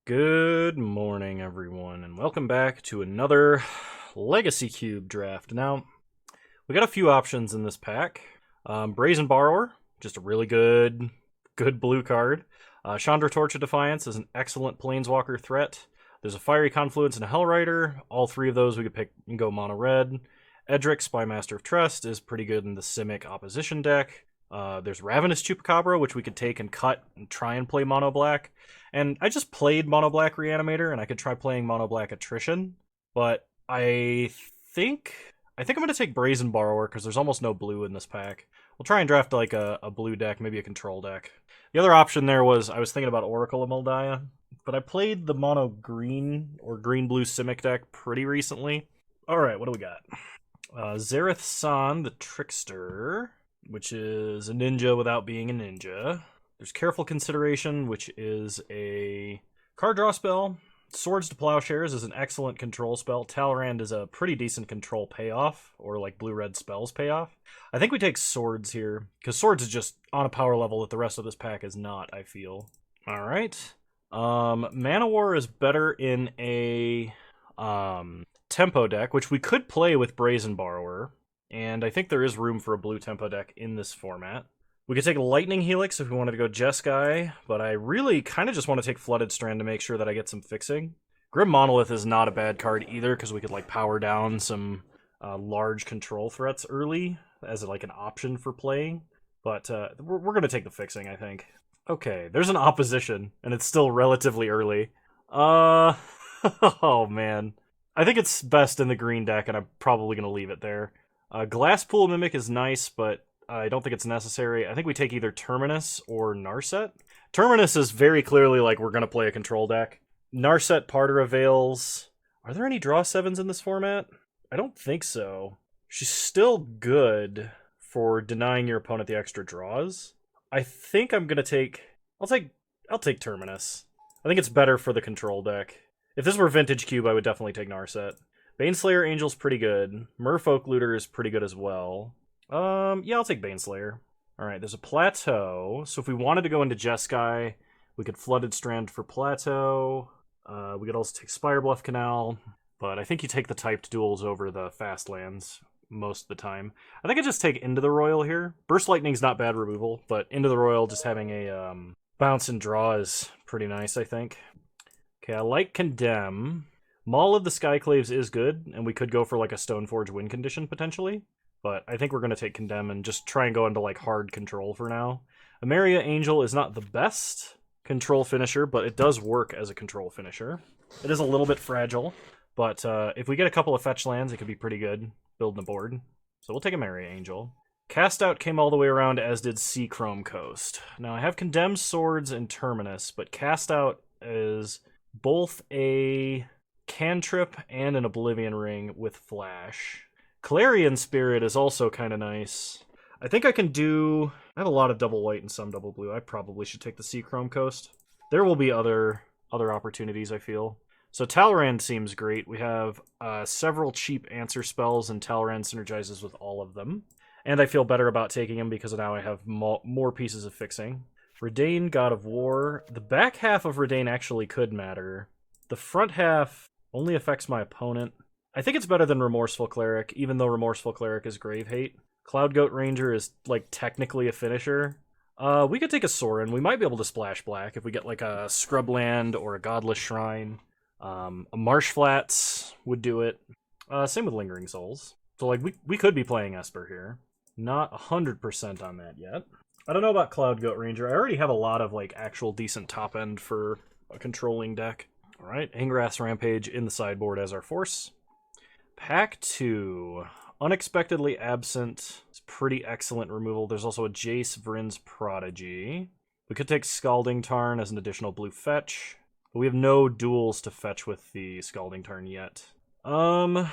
Good morning, everyone, and welcome back to another Legacy Cube draft. Now, we got a few options in this pack. Brazen Borrower, just a really good blue card. Chandra Torch of Defiance is an excellent Planeswalker threat. There's a Fiery Confluence and a Hellrider. All three of those we could pick and go mono red. Edric, Spymaster of Trust, is pretty good in the Simic opposition deck. There's Ravenous Chupacabra, which we could take and cut and try and play mono black. And I just played mono black Reanimator, and I could try playing mono black Attrition. But I think I'm going to take Brazen Borrower because there's almost no blue in this pack. We'll try and draft like a blue deck, maybe a control deck. The other option there was I was thinking about Oracle of Moldiah, but I played the mono green or green blue Simic deck pretty recently. All right, what do we got? Zareth San, the Trickster, which is a ninja without being a ninja. There's Careful Consideration, which is a card draw spell. Swords to Plowshares is an excellent control spell. Talrand is a pretty decent control payoff, or like blue-red spells payoff. I think we take Swords here, because Swords is just on a power level that the rest of this pack is not, I feel. Alright. Mana War is better in a tempo deck, which we could play with Brazen Borrower, and I think there is room for a blue tempo deck in this format. We could take Lightning Helix if we wanted to go Jeskai, but I really kind of just want to take Flooded Strand to make sure that I get some fixing. Grim Monolith is not a bad card either, because we could like power down some large control threats early as like an option for playing. But we're going to take the fixing, I think. Okay, there's an opposition, and it's still relatively early. Oh man. I think it's best in the green deck, and I'm probably going to leave it there. Glasspool Mimic is nice, but I don't think it's necessary. I think we take either Terminus or Narset. Terminus is very clearly like we're going to play a control deck. Narset, Parter of Veils. Are there any draw 7s in this format? I don't think so. She's still good for denying your opponent the extra draws. I think I'm going to take... I'll take Terminus. I think it's better for the control deck. If this were Vintage Cube, I would definitely take Narset. Baneslayer Angel's pretty good. Merfolk Looter is pretty good as well. Yeah, I'll take Baneslayer. Alright, there's a Plateau. So if we wanted to go into Jeskai, we could Flooded Strand for Plateau. We could also take Spirebluff Canal. But I think you take the typed duels over the fast lands most of the time. I think I just take Into the Royal here. Burst Lightning's not bad removal, but Into the Royal just having a bounce and draw is pretty nice, I think. Okay, I like Condemn. Maul of the Skyclaves is good, and we could go for like a Stoneforge win condition potentially. But I think we're going to take Condemn and just try and go into like hard control for now. Emeria Angel is not the best control finisher, but it does work as a control finisher. It is a little bit fragile, but if we get a couple of fetch lands, it could be pretty good building a board. So we'll take Emeria Angel. Cast Out came all the way around, as did Sea Chrome Coast. Now I have Condemned Swords and Terminus, but Cast Out is both a cantrip and an Oblivion Ring with Flash. Clarion Spirit is also kind of nice. I think I can do... I have a lot of double white and some double blue. I probably should take the Sea Chrome Coast. There will be other opportunities, I feel. So Talrand seems great. We have several cheap answer spells, and Talrand synergizes with all of them. And I feel better about taking him because now I have more pieces of fixing. Redain, God of War. The back half of Redain actually could matter. The front half only affects my opponent. I think it's better than Remorseful Cleric, even though Remorseful Cleric is Grave Hate. Cloud Goat Ranger is, like, technically a finisher. We could take a Sorin. We might be able to splash black if we get, like, a Scrubland or a Godless Shrine. A Marsh Flats would do it. Same with Lingering Souls. So, like, we could be playing Esper here. Not 100% on that yet. I don't know about Cloud Goat Ranger. I already have a lot of, like, actual decent top end for a controlling deck. Alright, Ingrass Rampage in the sideboard as our force. Pack 2. Unexpectedly Absent. It's pretty excellent removal. There's also a Jace Vryn's Prodigy. We could take Scalding Tarn as an additional blue fetch. But we have no duels to fetch with the Scalding Tarn yet. I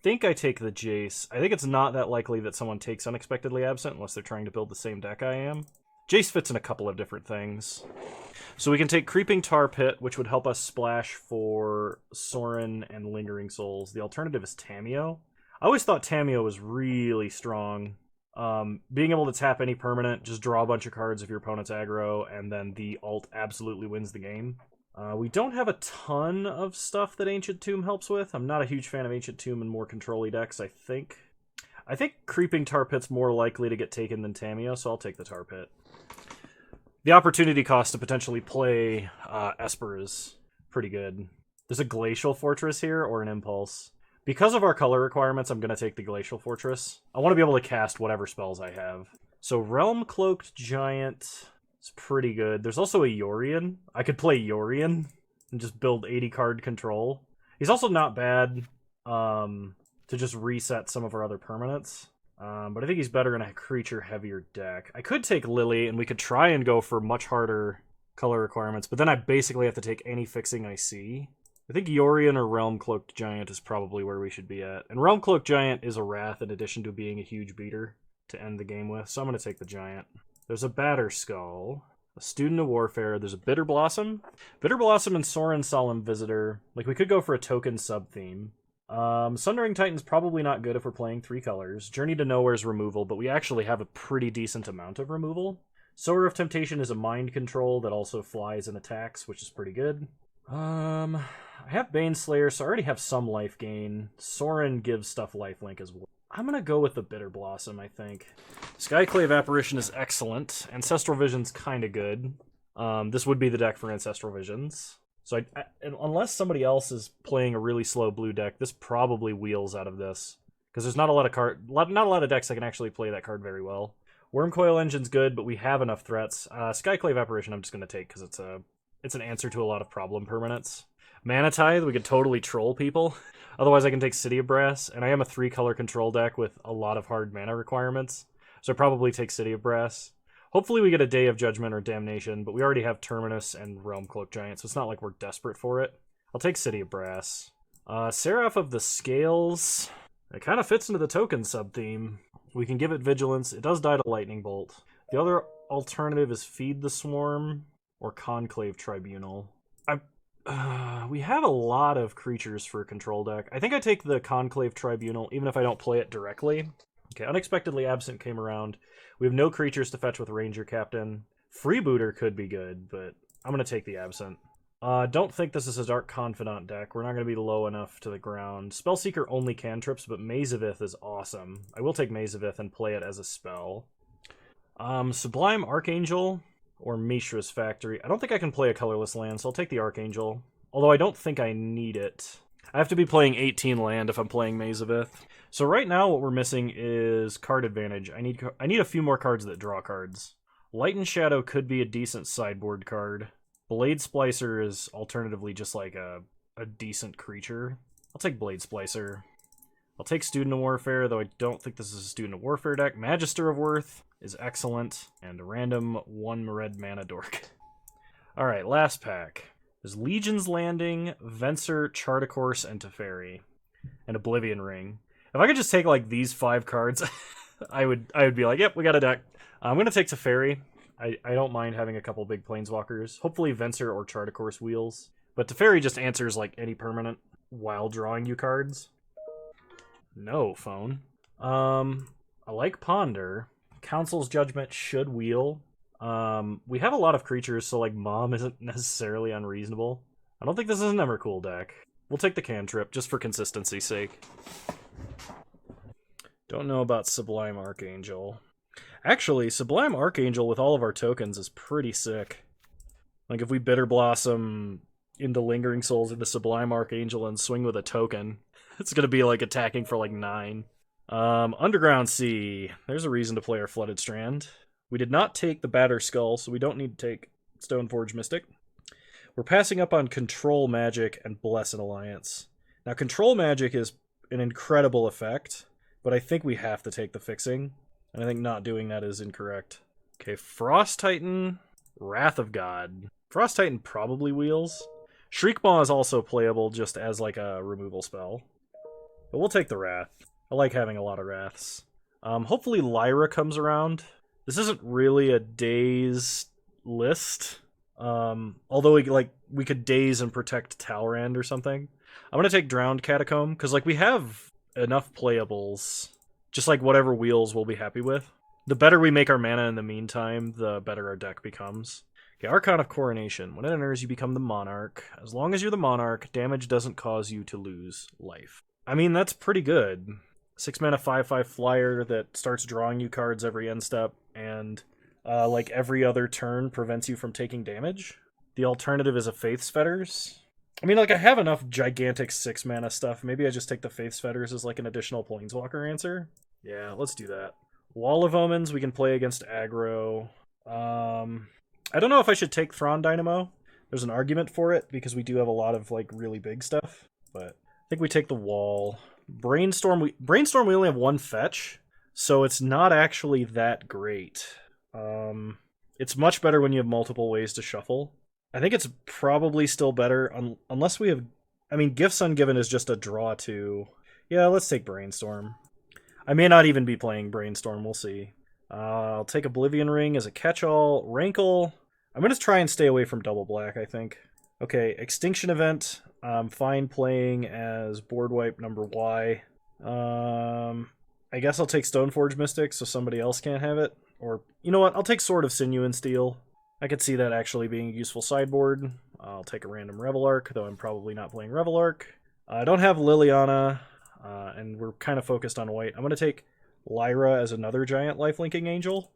think I take the Jace. I think it's not that likely that someone takes Unexpectedly Absent unless they're trying to build the same deck I am. Jace fits in a couple of different things. So we can take Creeping Tar Pit, which would help us splash for Sorin and Lingering Souls. The alternative is Tameo. I always thought Tameo was really strong. Being able to tap any permanent, just draw a bunch of cards if your opponent's aggro, and then the alt absolutely wins the game. We don't have a ton of stuff that Ancient Tomb helps with. I'm not a huge fan of Ancient Tomb and more control-y decks, I think. I think Creeping Tar Pit's more likely to get taken than Tamiyo, so I'll take the Tar Pit. The opportunity cost to potentially play Esper is pretty good. There's a Glacial Fortress here, or an Impulse. Because of our color requirements, I'm going to take the Glacial Fortress. I want to be able to cast whatever spells I have. So Realm Cloaked Giant is pretty good. There's also a Yorion. I could play Yorion and just build 80 card control. He's also not bad to just reset some of our other permanents. But I think he's better in a creature-heavier deck. I could take Lily, and we could try and go for much harder color requirements, but then I basically have to take any fixing I see. I think Yorion or Realm Cloaked Giant is probably where we should be at. And Realm Cloaked Giant is a Wrath in addition to being a huge beater to end the game with, so I'm going to take the Giant. There's a Batterskull, a Student of Warfare, there's a Bitter Blossom. Bitter Blossom and Sorin Solemn Visitor. Like, we could go for a token sub-theme. Sundering Titan's probably not good if we're playing 3 colors. Journey to Nowhere's removal, but we actually have a pretty decent amount of removal. Sower of Temptation is a mind control that also flies and attacks, which is pretty good. I have Baneslayer, so I already have some life gain. Sorin gives stuff lifelink as well. I'm going to go with the Bitter Blossom, I think. Skyclave Apparition is excellent. Ancestral Vision's kind of good. This would be the deck for Ancestral Visions. So unless somebody else is playing a really slow blue deck, this probably wheels out of this. Because there's not a lot of decks that can actually play that card very well. Wormcoil Engine's good, but we have enough threats. Skyclave Apparition I'm just going to take because it's an answer to a lot of problem permanents. Mana Tithe, we could totally troll people. Otherwise, I can take City of Brass, and I am a 3-color control deck with a lot of hard mana requirements, so I probably take City of Brass. Hopefully we get a Day of Judgment or Damnation, but we already have Terminus and Realm Cloaked Giant, so it's not like we're desperate for it. I'll take City of Brass. Seraph of the Scales. It kind of fits into the token sub-theme. We can give it Vigilance. It does die to Lightning Bolt. The other alternative is Feed the Swarm or Conclave Tribunal. We have a lot of creatures for a control deck. I think I take the Conclave Tribunal, even if I don't play it directly. Okay, Unexpectedly Absent came around. We have no creatures to fetch with Ranger Captain. Freebooter could be good, but I'm going to take the Absent. Don't think this is a Dark Confidant deck. We're not going to be low enough to the ground. Spellseeker only cantrips, but Mazavith is awesome. I will take Mazavith and play it as a spell. Sublime Archangel or Mishra's Factory. I don't think I can play a colorless land, so I'll take the Archangel. Although I don't think I need it. I have to be playing 18 land if I'm playing Mazavith. So right now what we're missing is card advantage. I need a few more cards that draw cards. Light and Shadow could be a decent sideboard card. Blade Splicer is alternatively just like a decent creature. I'll take Blade Splicer. I'll take Student of Warfare, though I don't think this is a Student of Warfare deck. Magister of Worth is excellent. And a random 1 red mana dork. Alright, last pack. There's Legion's Landing, Venser, Charticourse, and Teferi. And Oblivion Ring. If I could just take like these 5 cards, I would be like, yep, we got a deck. I'm going to take Teferi. I don't mind having a couple big planeswalkers. Hopefully Venser or Charticourse wheels. But Teferi just answers like any permanent while drawing you cards. No, phone. I like Ponder. Council's Judgment should wheel. We have a lot of creatures, so like Mom isn't necessarily unreasonable. I don't think this is an Emrakul deck. We'll take the cantrip, just for consistency's sake. Don't know about Sublime Archangel. Actually, Sublime Archangel with all of our tokens is pretty sick. Like if we Bitter Blossom into Lingering Souls into Sublime Archangel and swing with a token, it's gonna be like attacking for like 9. Underground Sea. There's a reason to play our Flooded Strand. We did not take the Batterskull, so we don't need to take Stoneforge Mystic. We're passing up on Control Magic and Blessed Alliance. Now, Control Magic is an incredible effect, but I think we have to take the fixing, and I think not doing that is incorrect. Okay, Frost Titan, Wrath of God. Frost Titan probably wheels. Shriekmaw is also playable just as like a removal spell. But we'll take the Wrath. I like having a lot of Wraths. Hopefully Lyra comes around. This isn't really a Daze list. Although we could Daze and protect Talrand or something. I'm gonna take Drowned Catacomb, because like we have enough playables. Just like whatever wheels we'll be happy with. The better we make our mana in the meantime, the better our deck becomes. Okay, Archon of Coronation. When it enters, you become the Monarch. As long as you're the Monarch, damage doesn't cause you to lose life. I mean, that's pretty good. 6 mana 5/5 flyer that starts drawing you cards every end step, and like every other turn prevents you from taking damage. The alternative is a Faith's Fetters. I mean, like, I have enough gigantic 6 mana stuff. Maybe I just take the Faith's Fetters as like an additional Planeswalker answer. Yeah, let's do that. Wall of Omens, we can play against aggro. I don't know if I should take Thrawn Dynamo. There's an argument for it, because we do have a lot of, like, really big stuff. But I think we take the wall. Brainstorm, we only have 1 fetch, so it's not actually that great. It's much better when you have multiple ways to shuffle. I think it's probably still better, unless we have... I mean, Gifts Ungiven is just a draw to... Yeah, let's take Brainstorm. I may not even be playing Brainstorm, we'll see. I'll take Oblivion Ring as a catch-all. Rankle. I'm going to try and stay away from double black, I think. Okay, Extinction Event. I'm fine playing as board wipe number Y. I guess I'll take Stoneforge Mystic so somebody else can't have it. Or, you know what, I'll take Sword of Sinew and Steel. I could see that actually being a useful sideboard. I'll take a random Revelark, though I'm probably not playing Revelark. I don't have Liliana, and we're kind of focused on white. I'm going to take Lyra as another giant lifelinking angel.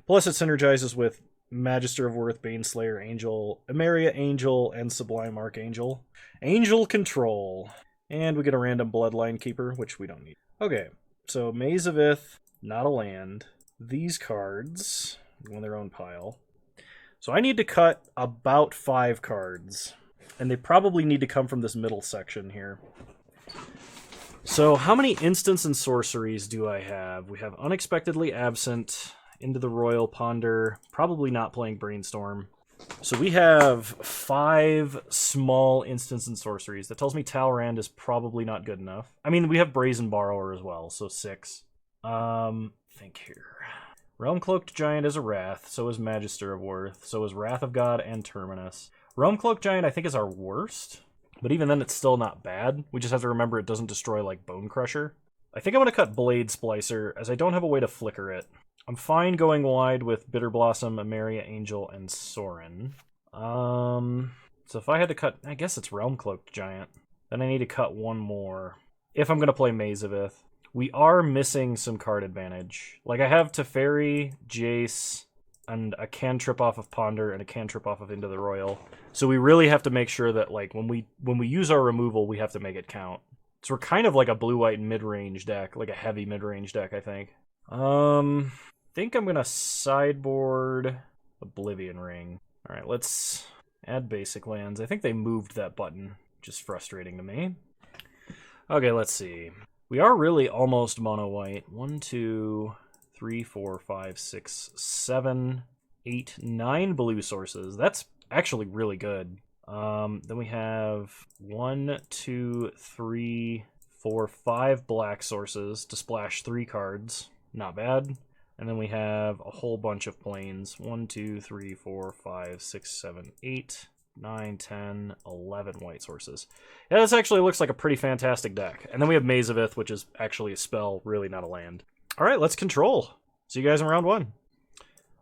Plus it synergizes with Magister of Worth, Baneslayer Angel, Emeria Angel, and Sublime Archangel. Angel Control. And we get a random Bloodline Keeper, which we don't need. Okay, so Maze of Ith, not a land. These cards go in their own pile. So I need to cut about 5 cards. And they probably need to come from this middle section here. So how many instants and sorceries do I have? We have Unexpectedly Absent, Into the Royal Ponder, probably not playing Brainstorm. So we have 5 small instants and sorceries. That tells me Talrand is probably not good enough. I mean, we have Brazen Borrower as well, so 6. Think here. Realm Cloaked Giant is a Wrath, so is Magister of Worth, so is Wrath of God and Terminus. Realm Cloaked Giant I think is our worst, but even then it's still not bad. We just have to remember it doesn't destroy like Bone Crusher. I think I'm going to cut Blade Splicer, as I don't have a way to flicker it. I'm fine going wide with Bitter Blossom, Emeria Angel, and Sorin. So if I had to cut, I guess it's Realm Cloaked Giant. Then I need to cut 1 more. If I'm going to play Maze of Ith. We are missing some card advantage. Like, I have Teferi, Jace, and a cantrip off of Ponder, and a cantrip off of Into the Royal. So we really have to make sure that, like, when we use our removal, we have to make it count. So we're kind of like a blue-white mid-range deck, like a heavy mid-range deck, I think. I think I'm going to sideboard Oblivion Ring. All right, let's add basic lands. I think they moved that button, which is frustrating to me. Okay, let's see. We are really almost mono-white. 1, 2, 3, 4, 5, 6, 7, 8, 9 blue sources. That's actually really good. Then we have 1, 2, 3, 4, 5 black sources to splash 3 cards. Not bad. And then we have a whole bunch of plains. 1, 2, 3, 4, 5, 6, 7, 8, 9, 10, 11 white sources. Yeah, this actually looks like a pretty fantastic deck. And then we have Maze of Ith, which is actually a spell, really not a land. All right, let's control. See you guys in round 1.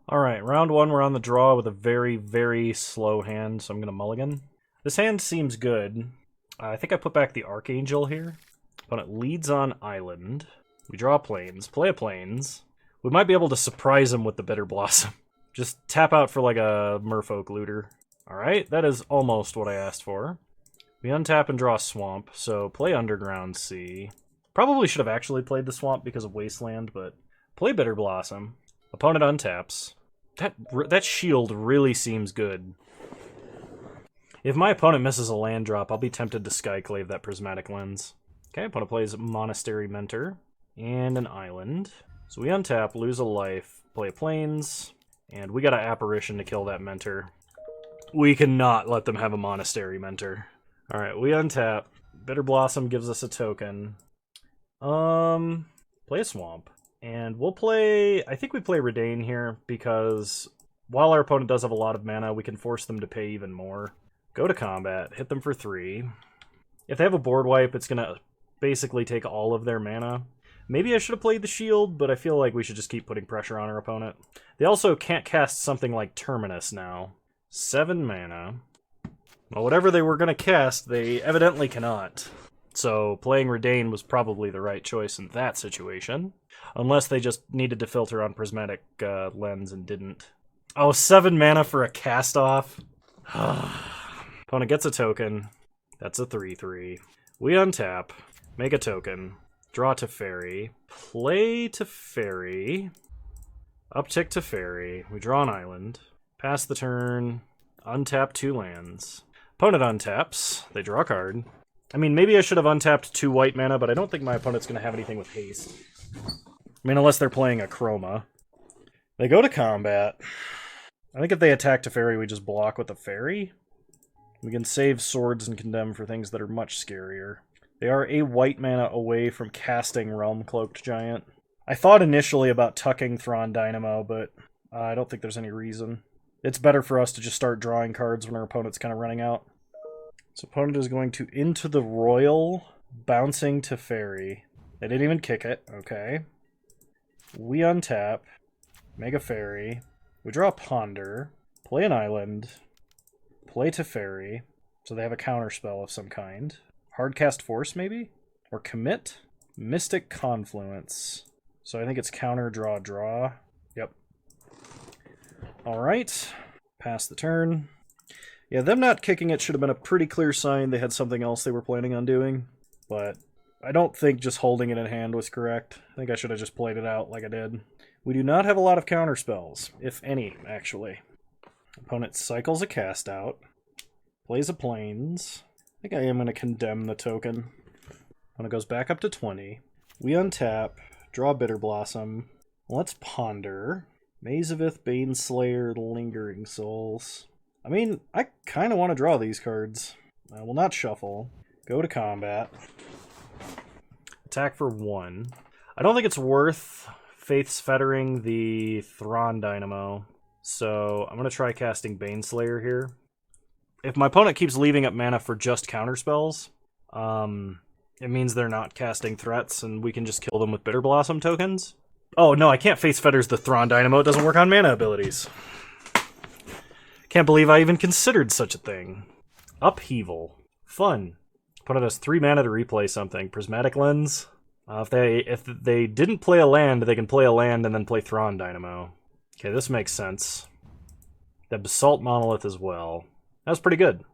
All right, round 1, we're on the draw with a very, very slow hand, so I'm going to mulligan. This hand seems good. I think I put back the Archangel here. Opponent leads on Island. We draw plains, play a plains. We might be able to surprise him with the Bitter Blossom. Just tap out for like a Merfolk Looter. Alright, that is almost what I asked for. We untap and draw Swamp, so play Underground Sea. Probably should have actually played the Swamp because of Wasteland, but play Bitter Blossom. Opponent untaps. That shield really seems good. If my opponent misses a land drop, I'll be tempted to Skyclave that Prismatic Lens. Okay, opponent plays Monastery Mentor and an Island. So we untap, lose a life, play Plains, and we got an Apparition to kill that Mentor. We cannot let them have a Monastery Mentor. Alright, we untap. Bitter Blossom gives us a token. Play a Swamp. And we'll play... I think we play Redain here, because while our opponent does have a lot of mana, we can force them to pay even more. Go to combat, hit them for 3. If they have a board wipe, it's going to basically take all of their mana. Maybe I should have played the shield, but I feel like we should just keep putting pressure on our opponent. They also can't cast something like Terminus now. 7 mana. Well, whatever they were going to cast, they evidently cannot. So playing Redain was probably the right choice in that situation. Unless they just needed to filter on Prismatic Lens and didn't. Oh, 7 mana for a cast-off? Opponent gets a token. That's a 3/3. We untap, make a token, draw Teferi, play Teferi, uptick Teferi, we draw an island, pass the turn, untap 2 lands. Opponent untaps, they draw a card. I mean, maybe I should have untapped 2 white mana, but I don't think my opponent's going to have anything with haste. I mean, unless they're playing a Chroma. They go to combat. I think if they attack Teferi, we just block with the Fairy. We can save Swords and Condemn for things that are much scarier. They are a white mana away from casting Realm Cloaked Giant. I thought initially about tucking Thrawn Dynamo, but I don't think there's any reason. It's better for us to just start drawing cards when our opponent's kind of running out. So opponent is going to Into the Royal, bouncing Teferi. They didn't even kick it, okay. We untap, make a Fairy, we draw a Ponder, play an island, play Teferi, so they have a counterspell of some kind. Hardcast Force, maybe? Or Commit? Mystic Confluence. So I think it's counter, draw, draw. Yep. Alright. Pass the turn. Yeah, them not kicking it should have been a pretty clear sign they had something else they were planning on doing. But I don't think just holding it in hand was correct. I think I should have just played it out like I did. We do not have a lot of counterspells, if any, actually. Opponent cycles a cast out. Plays a Plains. I think I am going to condemn the token. Opponent goes back up to 20. We untap. Draw Bitter Blossom. Let's ponder. Maze of Ith, Baneslayer, Lingering Souls. I mean, I kind of want to draw these cards. I will not shuffle. Go to combat. Attack for 1. I don't think it's worth Faith's Fettering the Thrawn Dynamo. So I'm going to try casting Baneslayer here. If my opponent keeps leaving up mana for just counterspells, it means they're not casting threats and we can just kill them with Bitter Blossom tokens. Oh no, I can't Faith's Fetters the Thrawn Dynamo. It doesn't work on mana abilities. Can't believe I even considered such a thing. Upheaval. Fun. Opponent has 3 mana to replay something. Prismatic Lens. If they didn't play a land, they can play a land and then play Thrawn Dynamo. Okay, this makes sense. The Basalt Monolith as well. That was pretty good.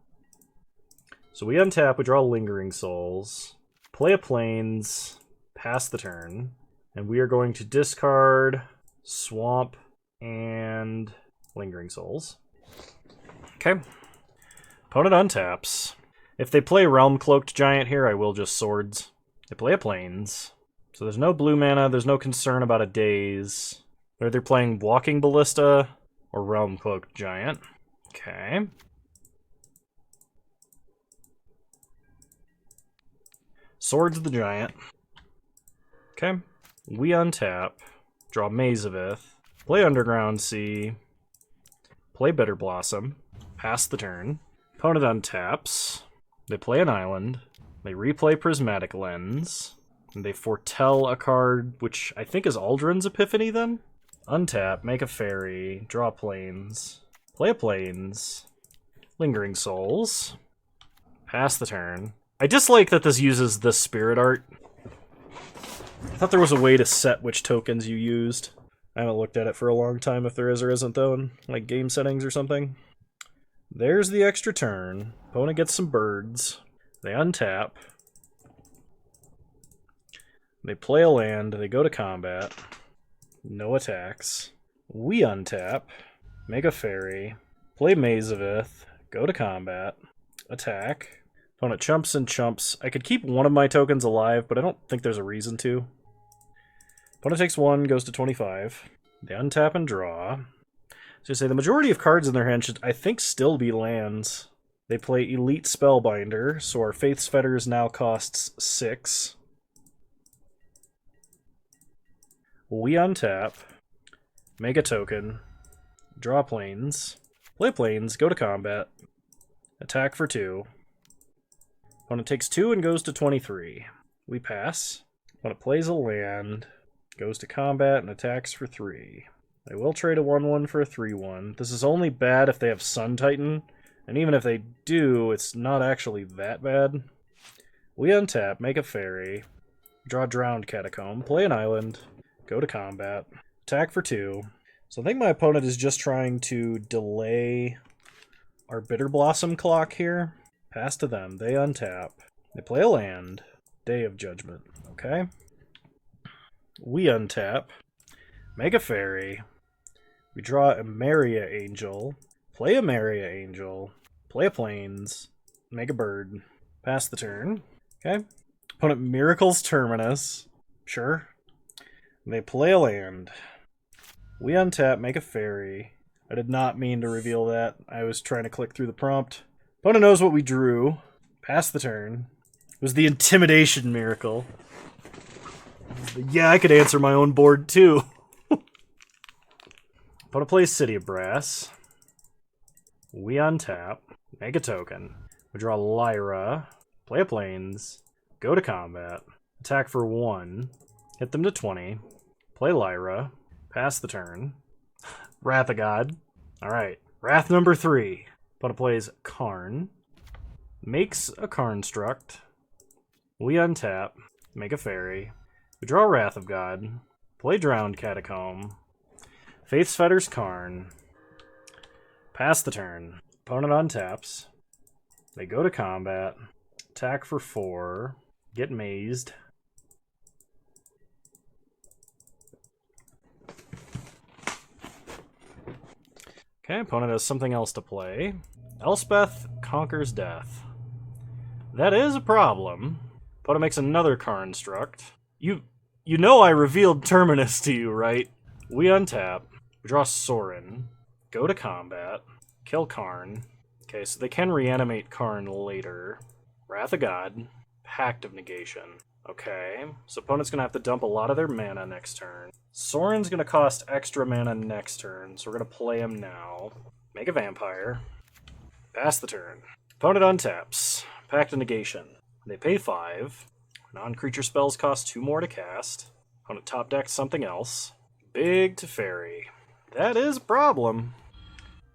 So we untap, we draw Lingering Souls, play a Plains, pass the turn, and we are going to discard Swamp and Lingering Souls. Okay. Opponent untaps. If they play Realm Cloaked Giant here, I will just Swords. They play a Plains. So there's no blue mana, there's no concern about a Daze. They're either playing Walking Ballista or Realm Cloaked Giant. Okay. Swords the Giant. Okay. We untap. Draw Maze of Ith. Play Underground Sea. Play Bitter Blossom. Pass the turn. Opponent untaps. They play an island. They replay Prismatic Lens. And they foretell a card, which I think is Aldrin's Epiphany then? Untap, make a Fairy, draw Plains. Play a Plains. Lingering Souls. Pass the turn. I dislike that this uses the Spirit Art. I thought there was a way to set which tokens you used. I haven't looked at it for a long time if there is or isn't though, in like game settings or something. There's the extra turn. Opponent gets some birds. They untap. They play a land. They go to combat. No attacks. We untap. Make a Fairy. Play Maze of Ith. Go to combat. Attack. Opponent chumps and chumps. I could keep one of my tokens alive, but I don't think there's a reason to. Opponent takes 1, goes to 25. They untap and draw. So you say the majority of cards in their hand should, I think, still be lands. They play Elite Spellbinder, so our Faith's Fetters now costs 6. We untap. Make a token. Draw Plains. Play Plains, go to combat. Attack for 2. Opponent takes 2 and goes to 23. We pass. Opponent plays a land, goes to combat and attacks for 3. They will trade a 1/1 for a 3/1. This is only bad if they have Sun Titan, and even if they do, it's not actually that bad. We untap, make a fairy, draw Drowned Catacomb, play an island, go to combat, attack for 2. So I think my opponent is just trying to delay our Bitter Blossom clock here. Pass to them. They untap. They play a land. Day of Judgment. Okay. We untap. Make a fairy. We draw a Maria Angel. Play a Maria Angel. Play a plains. Make a bird. Pass the turn. Okay. Opponent Miracles Terminus. Sure. They play a land. We untap, make a fairy. I did not mean to reveal that. I was trying to click through the prompt. Opponent knows what we drew. Pass the turn. It was the Intimidation Miracle. Yeah, I could answer my own board too. Opponent plays City of Brass. We untap, make a token. We draw Lyra, play a plains, go to combat, attack for 1, hit them to 20, play Lyra, pass the turn. Wrath of God. Alright, Wrath number 3. Opponent plays Karn, makes a Karnstruct. We untap, make a fairy. We draw Wrath of God, play Drowned Catacomb, Faith's Fetter's Karn, pass the turn. Opponent untaps. They go to combat, attack for 4, get mazed. Okay, opponent has something else to play. Elspeth conquers death. That is a problem. Opponent makes another Karnstruct. You know I revealed Terminus to you, right? We untap. We draw Sorin. Go to combat. Kill Karn. Okay, so they can reanimate Karn later. Wrath of God. Pact of Negation. Okay, so opponent's going to have to dump a lot of their mana next turn. Sorin's going to cost extra mana next turn, so we're going to play him now. Make a vampire. Pass the turn. Opponent untaps. Pact of Negation. They pay 5. Non-creature spells cost 2 more to cast. Opponent top decks something else. Big Teferi. That is a problem.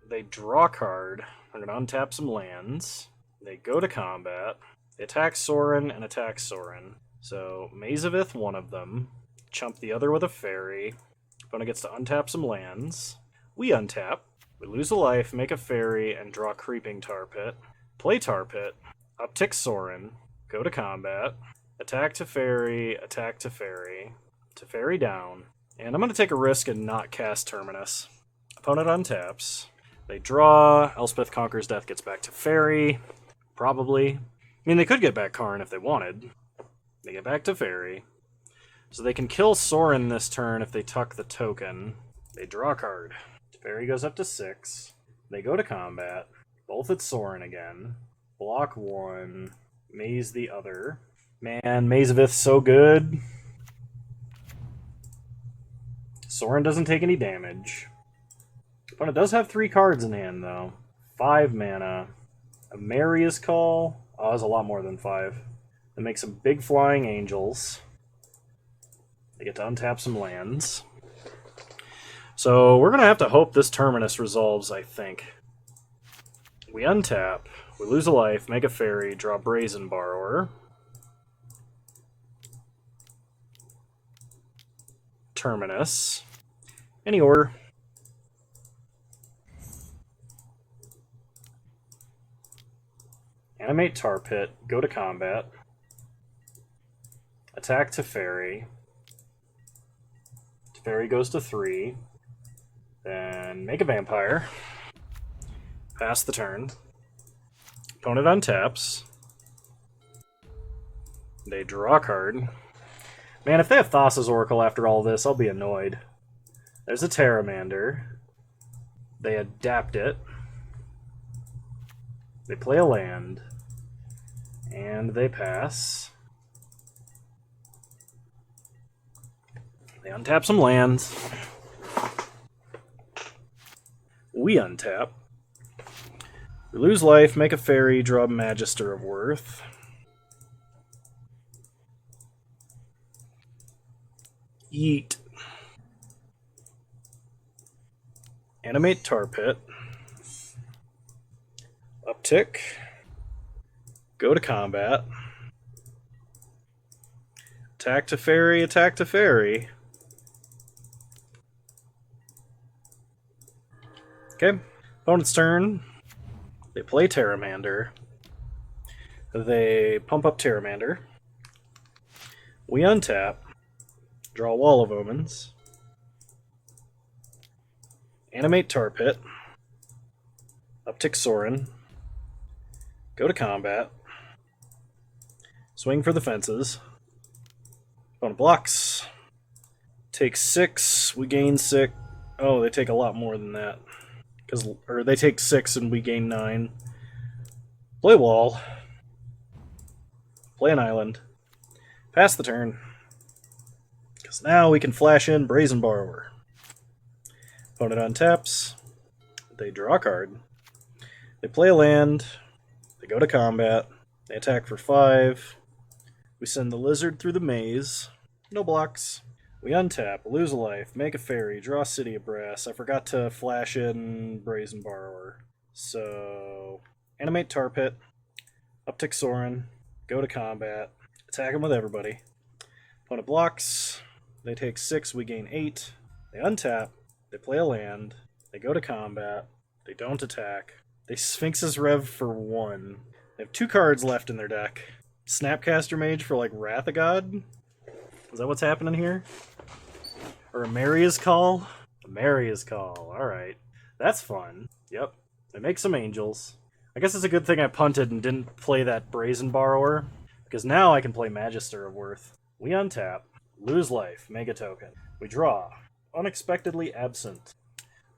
They draw a card. They're going to untap some lands. They go to combat. They attack Sorin and attack Sorin. So, Mazavith, one of them. Chump the other with a fairy. Opponent gets to untap some lands. We untap. We lose a life, make a fairy, and draw Creeping Tar Pit. Play Tar Pit. Uptick Sorin. Go to combat. Attack Teferi, attack Teferi. Teferi down. And I'm going to take a risk and not cast Terminus. Opponent untaps. They draw. Elspeth Conquers Death gets back to Fairy. Probably. I mean, they could get back Karn if they wanted. They get back to Fairy. So they can kill Sorin this turn if they tuck the token. They draw a card. Fairy goes up to 6. They go to combat. Both at Sorin again. Block 1. Maze the other. Man, Mazavith's so good. Sorin doesn't take any damage. Opponent does have 3 cards in hand, though. 5 mana. A Maria's Call. Oh, that's a lot more than 5. They make some big flying angels. They get to untap some lands. So we're going to have to hope this Terminus resolves, I think. We untap. We lose a life, make a fairy, draw Brazen Borrower. Terminus. Any order. Animate Tar Pit, go to combat. Attack Teferi. Teferi goes to 3. Then make a vampire. Pass the turn. Opponent untaps. They draw a card. Man, if they have Thassa's Oracle after all this, I'll be annoyed. There's a Terramander. They adapt it. They play a land. And they pass. They untap some lands. We untap. We lose life, make a fairy, draw Magister of Worth. Eat. Animate Tar Pit. Uptick. Go to combat. Attack to fairy, attack to fairy. Okay, opponent's turn. They play Terramander. They pump up Terramander. We untap. Draw a Wall of Omens. Animate Tar Pit. Uptick Sorin. Go to combat. Swing for the fences. Opponent blocks. Take 6. We gain 6. Oh, they take a lot more than that. Or they take 6 and we gain 9. Play wall. Play an island. Pass the turn. Because now we can flash in Brazen Borrower. Opponent untaps. They draw a card. They play a land. They go to combat. They attack for 5. We send the lizard through the maze. No blocks. We untap, lose a life, make a fairy, draw City of Brass. I forgot to flash in Brazen Borrower. So, animate Tar Pit, uptick Sorin, go to combat, attack him with everybody. Opponent blocks, they take 6, we gain 8. They untap, they play a land, they go to combat, they don't attack. They Sphinx's Rev for 1. They have 2 cards left in their deck. Snapcaster Mage for like Wrath of God? Is that what's happening here? Or Amaria's Call? Amaria's Call, alright. That's fun. Yep. They make some angels. I guess it's a good thing I punted and didn't play that Brazen Borrower, because now I can play Magister of Worth. We untap, lose life, make a token. We draw, unexpectedly absent.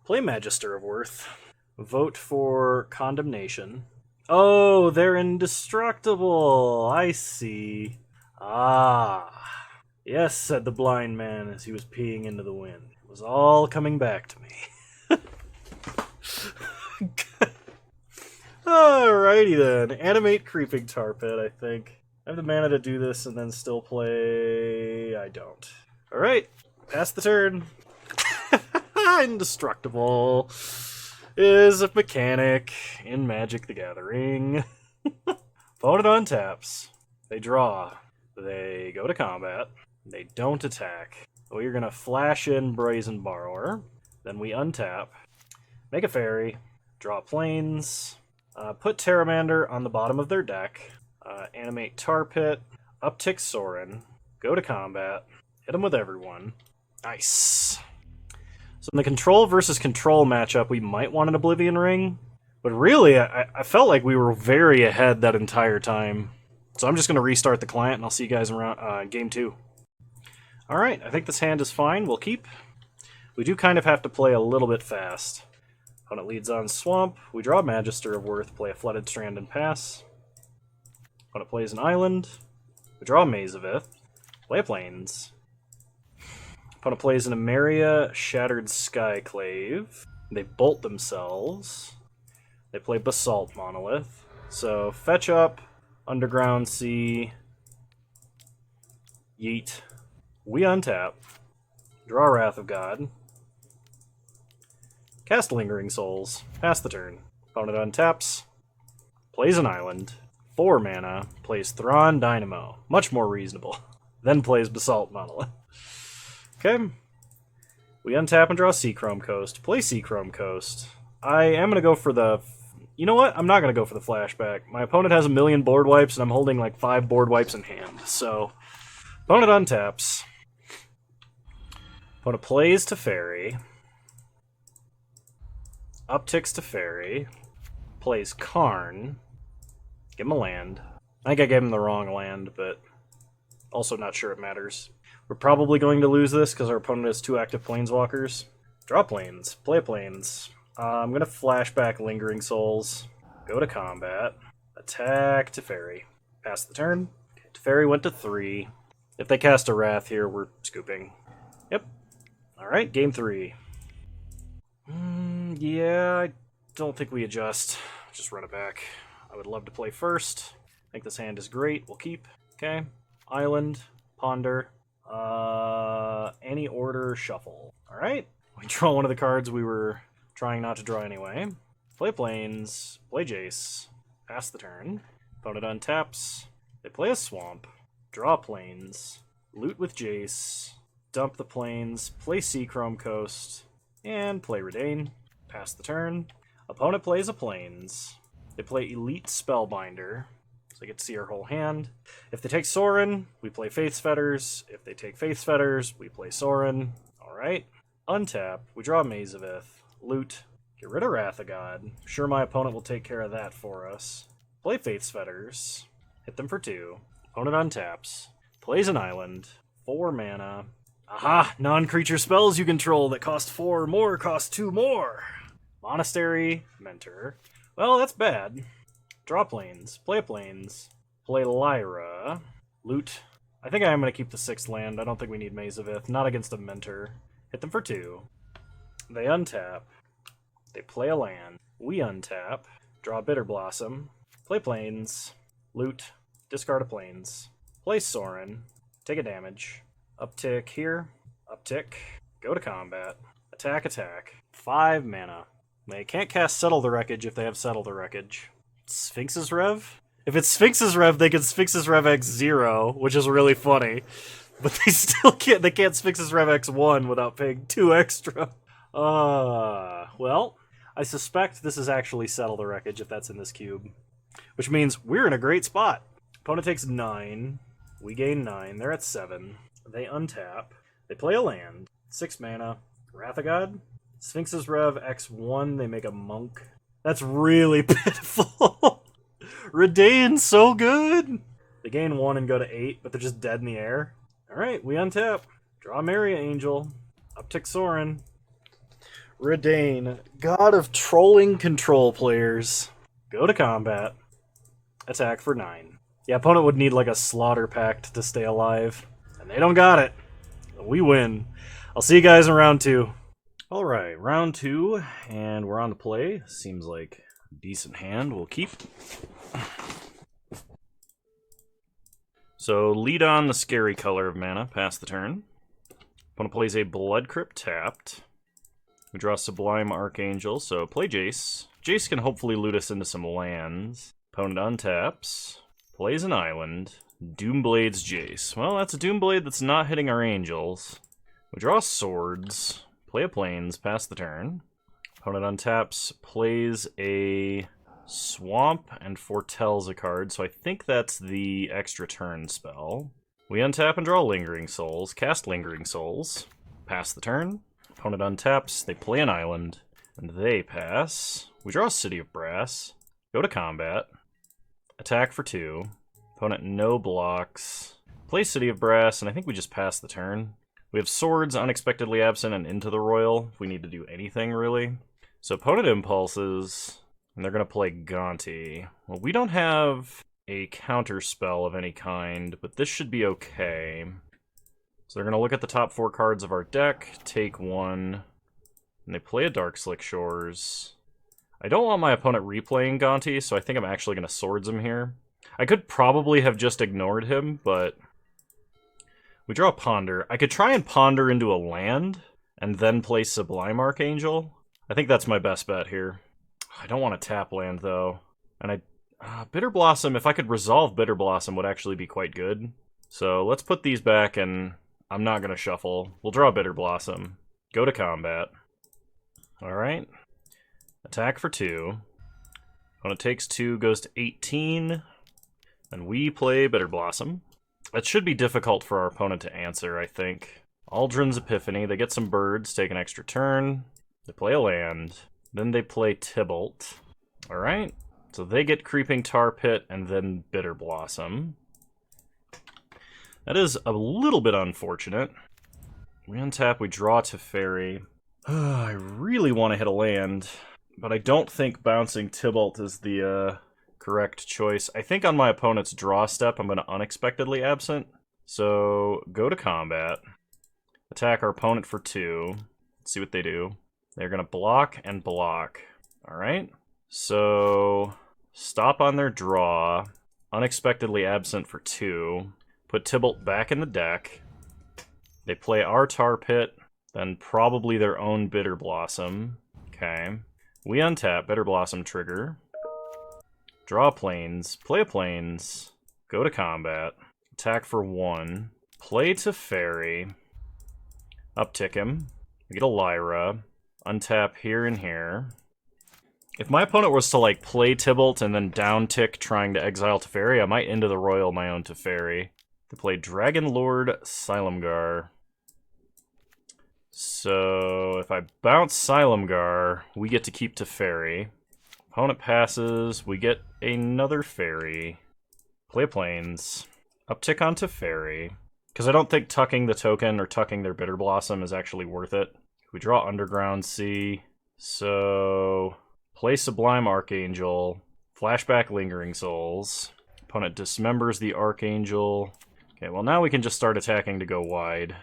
Play Magister of Worth. Vote for Condemnation. Oh, they're indestructible! I see. Ah. Yes, said the blind man as he was peeing into the wind. It was all coming back to me. Alrighty then. Animate Creeping Tar Pit, I think. I have the mana to do this and then still play... I don't. Alright, pass the turn. Indestructible is a mechanic in Magic the Gathering. Opponent untaps. They draw. They go to combat. They don't attack. We're going to flash in Brazen Borrower. Then we untap. Make a fairy. Draw planes. Put Terramander on the bottom of their deck. Animate Tar Pit. Uptick Sorin. Go to combat. Hit them with everyone. Nice. So in the control versus control matchup, we might want an Oblivion Ring. But really, I felt like we were very ahead that entire time. So I'm just going to restart the client, and I'll see you guys around game 2. Alright, I think this hand is fine. We'll keep. We do kind of have to play a little bit fast. Opponent leads on Swamp. We draw Magister of Worth, play a Flooded Strand, and pass. Opponent plays an Island. We draw Maze of Ith. Play a Plains. Opponent plays an Amaria Shattered Skyclave. They bolt themselves. They play Basalt Monolith. So fetch up. Underground Sea. Yeet. We untap. Draw Wrath of God. Cast Lingering Souls. Pass the turn. Opponent untaps. Plays an island. 4 mana. Plays Thrawn Dynamo. Much more reasonable. Then plays Basalt Monolith. Okay. We untap and draw Seachrome Coast. Play Seachrome Coast. I am going to go for the... You know what? I'm not going to go for the flashback. My opponent has a million board wipes, and I'm holding like 5 board wipes in hand. So, opponent untaps. Opponent plays to Fairy. Upticks to Fairy. Plays Karn. Give him a land. I think I gave him the wrong land, but also not sure it matters. We're probably going to lose this because our opponent has 2 active Planeswalkers. Draw planes. Play planes. I'm going to flashback Lingering Souls. Go to combat. Attack Teferi. Pass the turn. Teferi went to 3. If they cast a Wrath here, we're scooping. Yep. Alright, game 3. Yeah, I don't think we adjust. Just run it back. I would love to play first. I think this hand is great. We'll keep. Okay. Island. Ponder. Any order. Shuffle. Alright. We draw one of the cards we were trying not to draw anyway. Play plains, play Jace, pass the turn. Opponent untaps, they play a swamp, draw plains, loot with Jace, dump the plains, play Seachrome Coast, and play Redain, pass the turn. Opponent plays a plains, they play Elite Spellbinder, so they get to see our whole hand. If they take Sorin, we play Faith's Fetters. If they take Faith's Fetters, we play Sorin. Alright. Untap, we draw Maze of Ith, loot, get rid of Wrath of God. Sure, my opponent will take care of that for us. Play Faith's Fetters, hit them for 2. Opponent untaps, plays an island, 4 mana. Aha! Non-creature spells you control that cost 4 more cost 2 more! Monastery, Mentor. Well, that's bad. Draw plains, play Lyra, loot. I think I'm going to keep the 6th land. I don't think we need Maze of Ith. Not against a Mentor. Hit them for 2. They untap. They play a land. We untap. Draw Bitter Blossom. Play plains. Loot. Discard a plains. Play Sorin. Take a damage. Uptick here. Uptick. Go to combat. Attack, attack. 5 mana. They can't cast Settle the Wreckage if they have Settle the Wreckage. Sphinx's Rev? If it's Sphinx's Rev, they can Sphinx's Rev X0, which is really funny. But they still can't. They can't Sphinx's Rev X1 without paying 2 extra. Well, I suspect this is actually Settle the Wreckage if that's in this cube. Which means we're in a great spot. Opponent takes 9. We gain 9. They're at 7. They untap. They play a land. 6 mana. Wrath of God. Sphinx's Rev X1. They make a monk. That's really pitiful. Redain's so good. They gain 1 and go to 8, but they're just dead in the air. Alright, we untap. Draw Maria Angel. Uptick Sorin. Redain, god of trolling control players. Go to combat. Attack for 9. Yeah, opponent would need like a slaughter pact to stay alive. And they don't got it. We win. I'll see you guys in round 2. Alright, round 2, and we're on to play. Seems like a decent hand. We'll keep. So, lead on the scary color of mana, pass the turn. Opponent plays a Blood Crypt tapped. We draw Sublime Archangel, so play Jace. Jace can hopefully loot us into some lands. Opponent untaps, plays an island, Doomblades Jace. Well, that's a Doomblade that's not hitting our angels. We draw swords, play a plains, pass the turn. Opponent untaps, plays a swamp, and foretells a card, so I think that's the extra turn spell. We untap and draw Lingering Souls, cast Lingering Souls, pass the turn. Opponent untaps, they play an island, and they pass. We draw City of Brass, go to combat, attack for 2. Opponent no blocks, play City of Brass, and I think we just pass the turn. We have swords, unexpectedly absent, and into the royal if we need to do anything, really. So opponent impulses, and they're going to play Gonti. Well, we don't have a counterspell of any kind, but this should be okay. So they're going to look at the top 4 cards of our deck, take 1, and they play a Darkslick Shores. I don't want my opponent replaying Gonti, so I think I'm actually going to swords him here. I could probably have just ignored him, but we draw Ponder. I could try and Ponder into a land, and then play Sublime Archangel. I think that's my best bet here. I don't want to tap land, though. And Bitter Blossom, if I could resolve Bitter Blossom, would actually be quite good. So let's put these back, and I'm not going to shuffle. We'll draw Bitter Blossom. Go to combat. Alright. Attack for 2. Opponent takes 2, goes to 18. And we play Bitter Blossom. That should be difficult for our opponent to answer, I think. Aldrin's Epiphany. They get some birds, take an extra turn. They play a land. Then they play Tybalt. Alright. So they get Creeping Tar Pit and then Bitter Blossom. That is a little bit unfortunate. We untap, we draw Teferi. I really want to hit a land, but I don't think bouncing Tybalt is the correct choice. I think on my opponent's draw step, I'm going to unexpectedly absent. So, go to combat. Attack our opponent for 2. Let's see what they do. They're going to block and block. Alright. So, stop on their draw. Unexpectedly absent for 2. Put Tybalt back in the deck. They play our Tar Pit, then probably their own Bitter Blossom. Okay. We untap, Bitter Blossom trigger. Draw planes, play a planes, go to combat, attack for 1, play Teferi, uptick him, we get a Lyra, untap here and here. If my opponent was to like play Tybalt and then downtick trying to exile Teferi, I might into the Royal my own Teferi. They play Dragon Lord Silumgar. So if I bounce Silumgar, we get to keep Teferi. Opponent passes, we get another fairy. Play planes. Uptick on Teferi. Because I don't think tucking the token or tucking their Bitter Blossom is actually worth it. We draw Underground Sea. So play Sublime Archangel. Flashback Lingering Souls. Opponent dismembers the Archangel. Okay, well now we can just start attacking to go wide.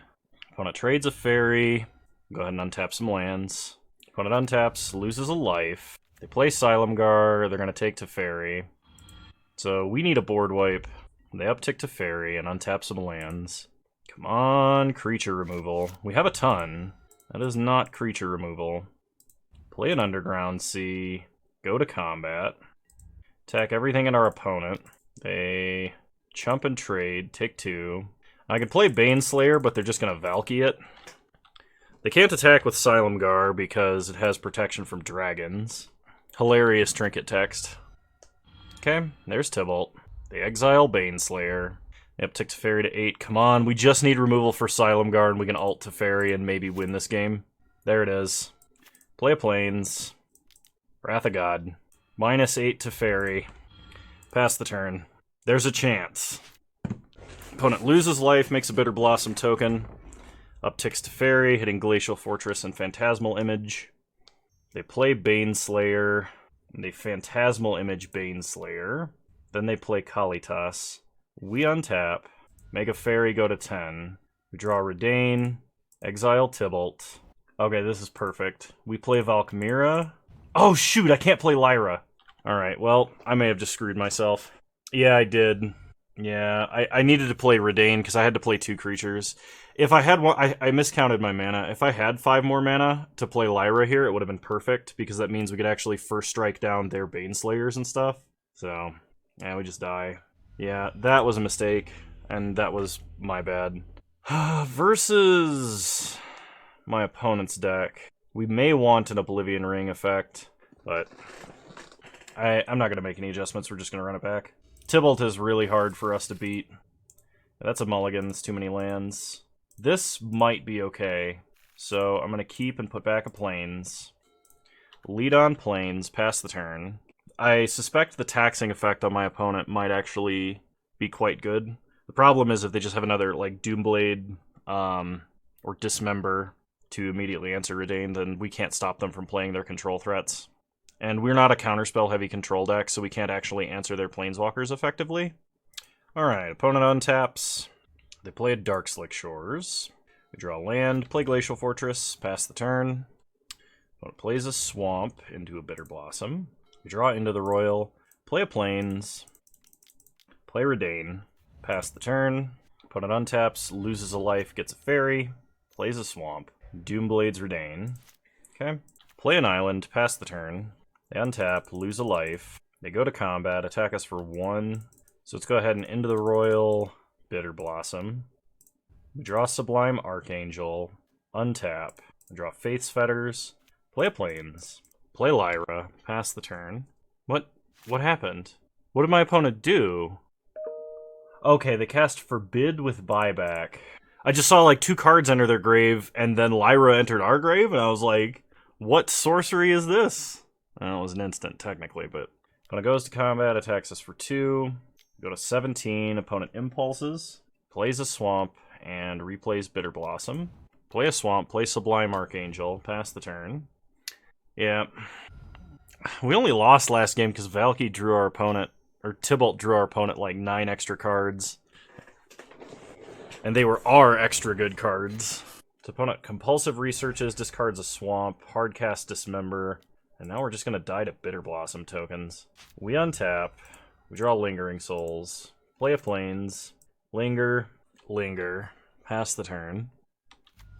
Opponent trades a fairy. Go ahead and untap some lands. Opponent untaps, loses a life. They play Silumgar, they're going to take Teferi. So we need a board wipe. They uptick Teferi and untap some lands. Come on, creature removal. We have a ton. That is not creature removal. Play an Underground Sea. Go to combat. Attack everything in our opponent. They chump and trade, take 2. I could play Baneslayer, but they're just going to Valky it. They can't attack with Silumgar because it has protection from dragons. Hilarious trinket text. Okay, there's Tybalt. They exile Baneslayer. They uptick Teferi to 8. Come on, we just need removal for Silumgar and we can ult Teferi and maybe win this game. There it is. Play a planes. Wrath of God. -8 Teferi. Pass the turn. There's a chance. Opponent loses life, makes a Bitter Blossom token. Upticks Teferi, hitting Glacial Fortress and Phantasmal Image. They play Baneslayer, and they Phantasmal Image Baneslayer. Then they play Kalitas. We untap, make a fairy go to 10. We draw Redain, exile Tybalt. Okay, this is perfect. We play Valkmira. Oh shoot, I can't play Lyra. Alright, well, I may have just screwed myself. Yeah, I did. Yeah, I needed to play Redain because I had to play 2 creatures. If I had one, I miscounted my mana. If I had 5 more mana to play Lyra here, it would have been perfect because that means we could actually first strike down their Baneslayers and stuff. So, yeah, we just die. Yeah, that was a mistake, and that was my bad. Versus my opponent's deck, we may want an Oblivion Ring effect, but I'm not going to make any adjustments. We're just going to run it back. Tybalt is really hard for us to beat. That's a mulligan. That's too many lands. This might be okay. So I'm going to keep and put back a plains. Lead on plains, pass the turn. I suspect the taxing effect on my opponent might actually be quite good. The problem is if they just have another like Doomblade or Dismember to immediately answer Redain, then we can't stop them from playing their control threats. And we're not a counterspell heavy control deck, so we can't actually answer their planeswalkers effectively. Alright, opponent untaps. They play a Darkslick Shores. We draw land, play Glacial Fortress, pass the turn. Opponent plays a Swamp into a Bitter Blossom. We draw into the Royal, play a Plains, play Redain, pass the turn. Opponent untaps, loses a life, gets a fairy, plays a Swamp, Doomblades Redain. Okay. Play an island, pass the turn. They untap, lose a life. They go to combat, attack us for 1. So let's go ahead and into the Royal, Bitter Blossom. We draw Sublime Archangel, untap. We draw Faith's Fetters, play a Plains, play Lyra, pass the turn. What happened? What did my opponent do? Okay, they cast Forbid with Buyback. I just saw like 2 cards enter their grave, and then Lyra entered our grave, and I was like, what sorcery is this? Well, it was an instant, technically, but when it goes to combat, attacks us for 2. Go to 17, opponent impulses, plays a Swamp, and replays Bitter Blossom. Play a Swamp, play Sublime Archangel, pass the turn. Yeah. We only lost last game because Valky drew our opponent, or Tybalt drew our opponent like 9 extra cards. And they were our extra good cards. So opponent compulsive researches, discards a Swamp, hardcast Dismember, and now we're just going to die to Bitter Blossom tokens. We untap, we draw Lingering Souls, play a Plains, linger, pass the turn.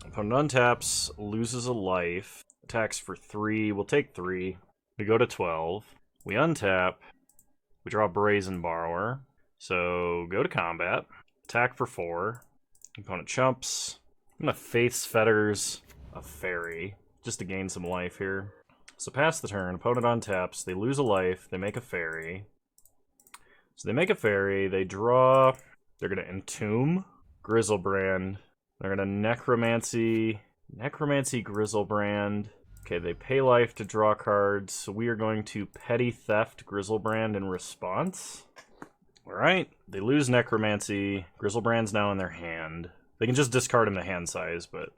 Opponent untaps, loses a life. attacks for 3. We'll take 3. We go to 12. We untap. We draw Brazen Borrower. So go to combat. Attack for 4. Opponent chumps. I'm going to Faith's Fetters a fairy, just to gain some life here. So pass the turn. Opponent untaps. They lose a life. They make a fairy. So they make a fairy. They draw. They're going to Entomb Grizzlebrand. They're going to Necromancy Grizzlebrand. Okay, they pay life to draw cards, so we are going to Petty Theft Grizzlebrand in response. Alright, they lose Necromancy. Grizzlebrand's now in their hand. They can just discard him to hand size, but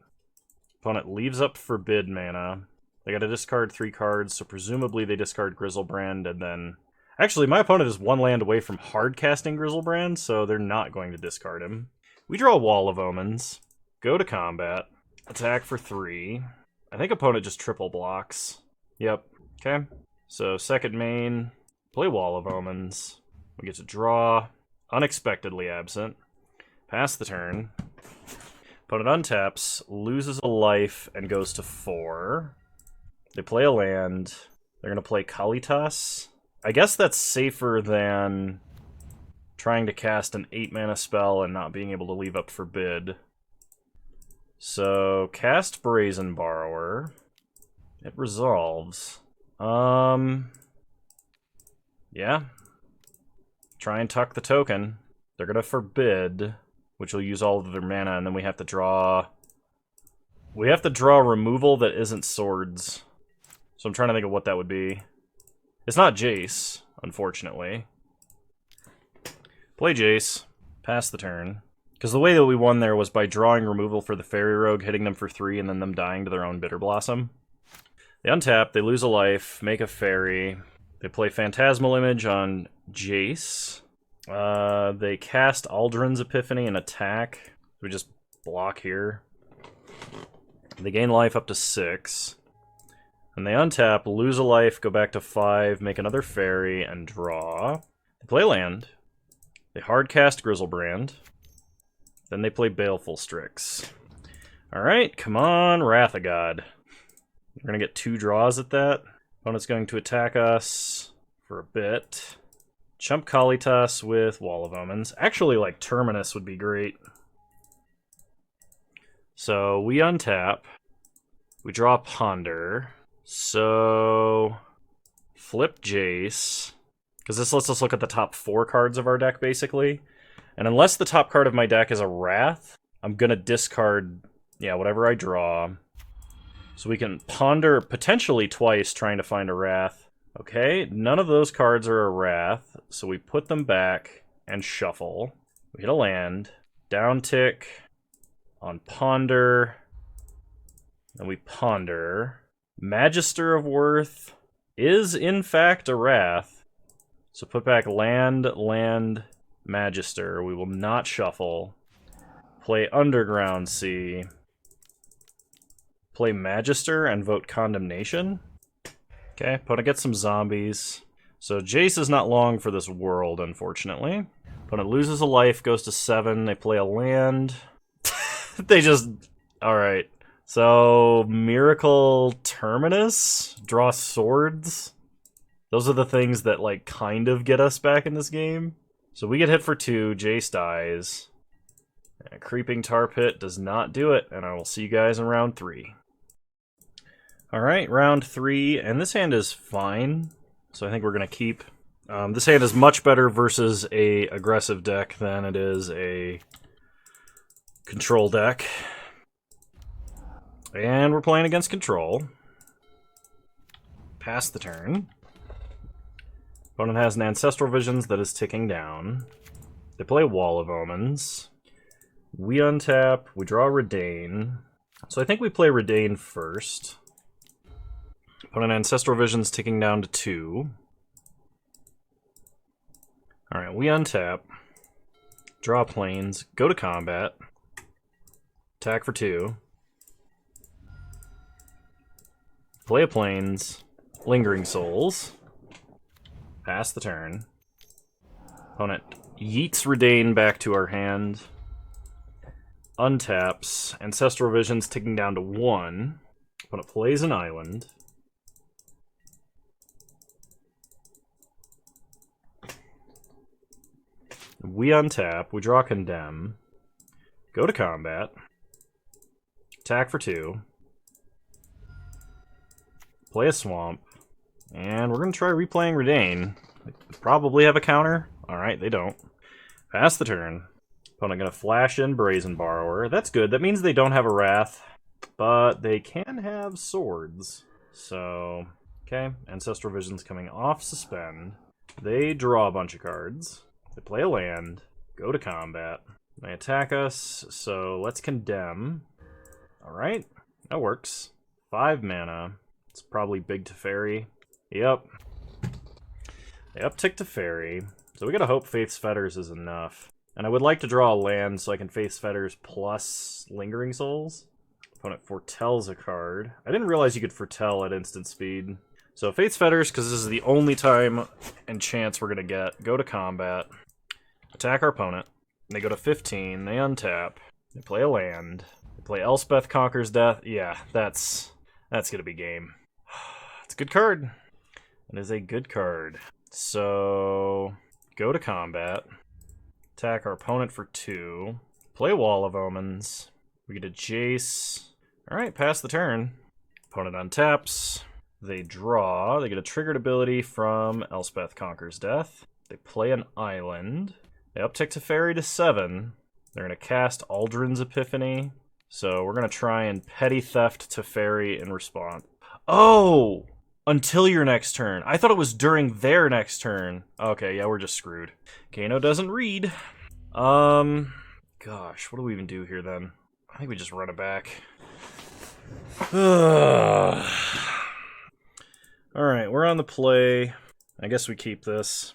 opponent leaves up Forbid mana. They gotta discard 3 cards, so presumably they discard Grizzlebrand, and then... Actually, my opponent is 1 land away from hard casting Grizzlebrand, so they're not going to discard him. We draw Wall of Omens. Go to combat. Attack for 3. I think opponent just triple blocks. Yep. Okay. So second main, play Wall of Omens. We get to draw. Unexpectedly absent. Pass the turn. Opponent untaps, loses a life, and goes to 4. They play a land. They're going to play Kalitas. I guess that's safer than trying to cast an 8-mana spell and not being able to leave up Forbid. So, cast Brazen Borrower. It resolves. Yeah. Try and tuck the token. They're gonna Forbid, which will use all of their mana, and then we have to draw... We have to draw removal that isn't swords. So I'm trying to think of what that would be. It's not Jace, unfortunately. Play Jace. Pass the turn. Because the way that we won there was by drawing removal for the Fairy Rogue, hitting them for 3, and then them dying to their own Bitter Blossom. They untap, they lose a life, make a fairy. They play Phantasmal Image on Jace. They cast Aldrin's Epiphany and attack. We just block here. They gain life up to 6. And they untap, lose a life, go back to 5, make another fairy, and draw. They play land. They hardcast Grizzlebrand. Then they play Baleful Strix. Alright, come on, Wrath of God. We're going to get 2 draws at that. Opponent's going to attack us for a bit. Chump Kalitas with Wall of Omens. Actually, like, Terminus would be great. So, we untap. We draw Ponder. So, flip Jace. Because this lets us look at the top 4 cards of our deck, basically. And unless the top card of my deck is a Wrath, I'm going to discard, yeah, whatever I draw. So we can ponder potentially twice trying to find a Wrath. Okay, none of those cards are a Wrath, so we put them back and shuffle. We hit a land, down tick on Ponder, and we ponder. Magister of Worth is in fact a Wrath, so put back land, land, Magister. We will not shuffle. Play Underground Sea. Play Magister and vote Condemnation. Okay, opponent gets some zombies. So Jace is not long for this world, unfortunately. Opponent loses a life, goes to 7. They play a land. They just... Alright. So, Miracle Terminus? Draw swords? Those are the things that, like, kind of get us back in this game. So we get hit for 2, Jace dies. Creeping Tar Pit does not do it, and I will see you guys in round 3. Alright, round 3, and this hand is fine, so I think we're going to keep. This hand is much better versus a aggressive deck than it is a control deck. And we're playing against control. Pass the turn. Opponent has an Ancestral Visions that is ticking down. They play Wall of Omens. We untap, we draw Redain. So I think we play Redain first. Opponent Ancestral Visions ticking down to 2. Alright, we untap. Draw Plains, go to combat. Attack for 2. Play a Plains. Lingering Souls. Pass the turn. Opponent yeets Redain back to our hand. Untaps. Ancestral Visions ticking down to 1. Opponent plays an island. We untap, we draw Condemn, go to combat, attack for 2, play a swamp, and we're going to try replaying Redain. They probably have a counter. Alright, they don't. Pass the turn. Opponent going to flash in Brazen Borrower. That's good. That means they don't have a Wrath, but they can have swords. So, okay. Ancestral Vision's coming off Suspend. They draw a bunch of cards. They play a land, go to combat. They attack us, so let's Condemn. Alright, that works. 5 mana. It's probably big Teferi. Yep. They uptick Teferi. So we gotta hope Faith's Fetters is enough. And I would like to draw a land so I can Faith's Fetters plus Lingering Souls. Opponent foretells a card. I didn't realize you could foretell at instant speed. So Faith's Fetters, because this is the only time and chance we're going to get. Go to combat. Attack our opponent. They go to 15. They untap. They play a land. They play Elspeth Conquers Death. Yeah, that's going to be game. It's a good card. It is a good card. So, go to combat. Attack our opponent for 2. Play Wall of Omens. We get a Jace. Alright, pass the turn. Opponent untaps. They draw. They get a triggered ability from Elspeth Conquers Death. They play an island. They uptick Teferi to 7. They're going to cast Aldrin's Epiphany. So we're going to try and Petty Theft Teferi in response. Oh! Until your next turn. I thought it was during their next turn. Okay, yeah, we're just screwed. Kano doesn't read. Gosh, what do we even do here then? I think we just run it back. Alright, we're on the play. I guess we keep this.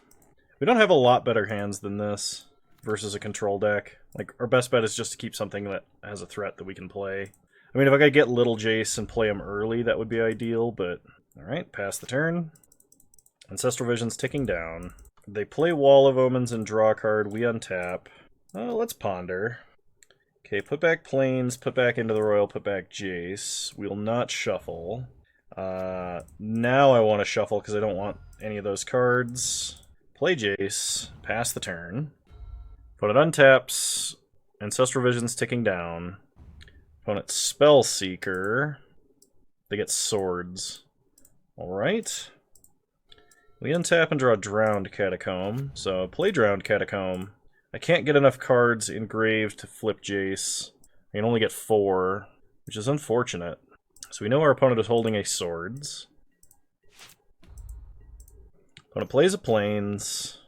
We don't have a lot better hands than this versus a control deck. Like, our best bet is just to keep something that has a threat that we can play. I mean, if I could get Little Jace and play him early, that would be ideal, but... Alright, pass the turn. Ancestral Vision's ticking down. They play Wall of Omens and draw a card. We untap. Let's ponder. Okay, put back Plains, put back Into the Royal, put back Jace. We'll not shuffle. Now I want to shuffle because I don't want any of those cards. Play Jace, pass the turn. Opponent untaps. Ancestral Vision's ticking down. Opponent Spell Seeker. They get swords. Alright. We untap and draw Drowned Catacomb. So play Drowned Catacomb. I can't get enough cards engraved to flip Jace. I can only get 4, which is unfortunate. So we know our opponent is holding a swords. Opponent plays a Plains.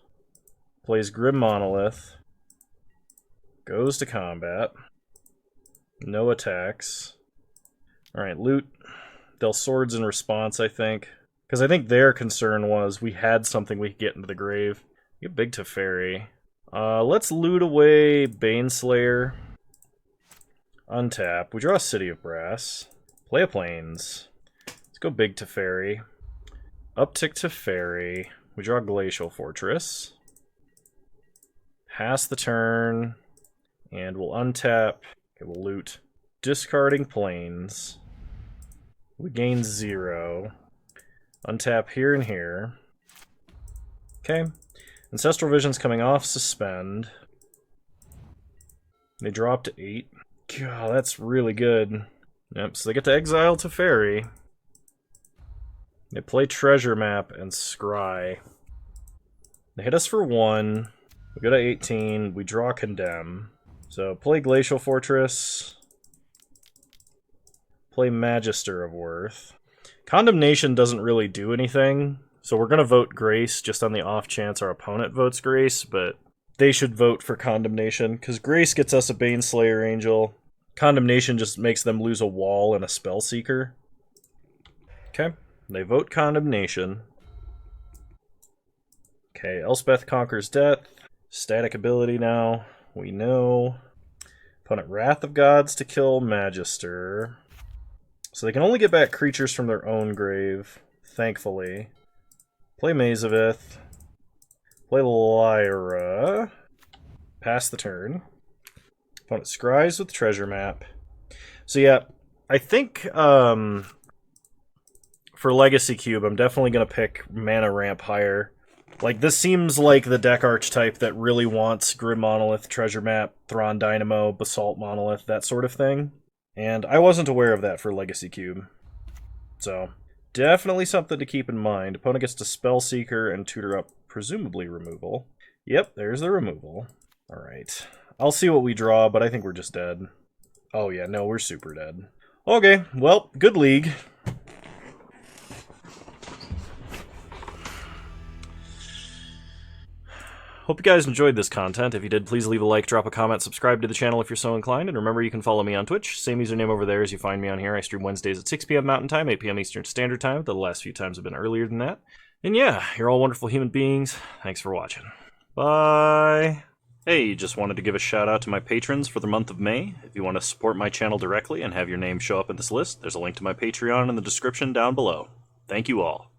Plays Grim Monolith. Goes to combat. No attacks. Alright, loot. They'll swords in response, I think. Because I think their concern was we had something we could get into the grave. Get big Teferi. Let's loot away Baneslayer. Untap. We draw a City of Brass. Play a Plains. Let's go big Teferi. Uptick Teferi. We draw Glacial Fortress. Pass the turn. And we'll untap. Okay, we'll loot. Discarding Plains. We gain 0. Untap here and here. Okay. Ancestral Vision's coming off Suspend. They drop to 8. God, that's really good. Yep, so they get to exile Teferi. They play Treasure Map and Scry. They hit us for 1. We go to 18. We draw Condemn. So play Glacial Fortress. Play Magister of Worth. Condemnation doesn't really do anything, so we're going to vote Grace just on the off chance our opponent votes Grace, but they should vote for Condemnation, because Grace gets us a Baneslayer Angel. Condemnation just makes them lose a wall and a Spell Seeker. Okay, they vote Condemnation. Okay, Elspeth Conquers Death. Static ability now. We know. Opponent Wrath of Gods to kill Magister. So they can only get back creatures from their own grave, thankfully. Play Mazavith. Play Lyra. Pass the turn. Opponent scries with Treasure Map. So yeah, I think for Legacy Cube, I'm definitely going to pick Mana Ramp higher. Like, this seems like the deck archetype that really wants Grim Monolith, Treasure Map, Thrawn Dynamo, Basalt Monolith, that sort of thing. And I wasn't aware of that for Legacy Cube. So, definitely something to keep in mind. Opponent gets to Spell Seeker and tutor up, presumably removal. Yep, there's the removal. Alright. I'll see what we draw, but I think we're just dead. Oh yeah, no, we're super dead. Okay, well, good league. Hope you guys enjoyed this content. If you did, please leave a like, drop a comment, subscribe to the channel if you're so inclined, and remember you can follow me on Twitch. Same username over there as you find me on here. I stream Wednesdays at 6 p.m. Mountain Time, 8 p.m. Eastern Standard Time. The last few times have been earlier than that. And yeah, you're all wonderful human beings. Thanks for watching. Bye! Hey, just wanted to give a shout out to my patrons for the month of May. If you want to support my channel directly and have your name show up in this list, there's a link to my Patreon in the description down below. Thank you all.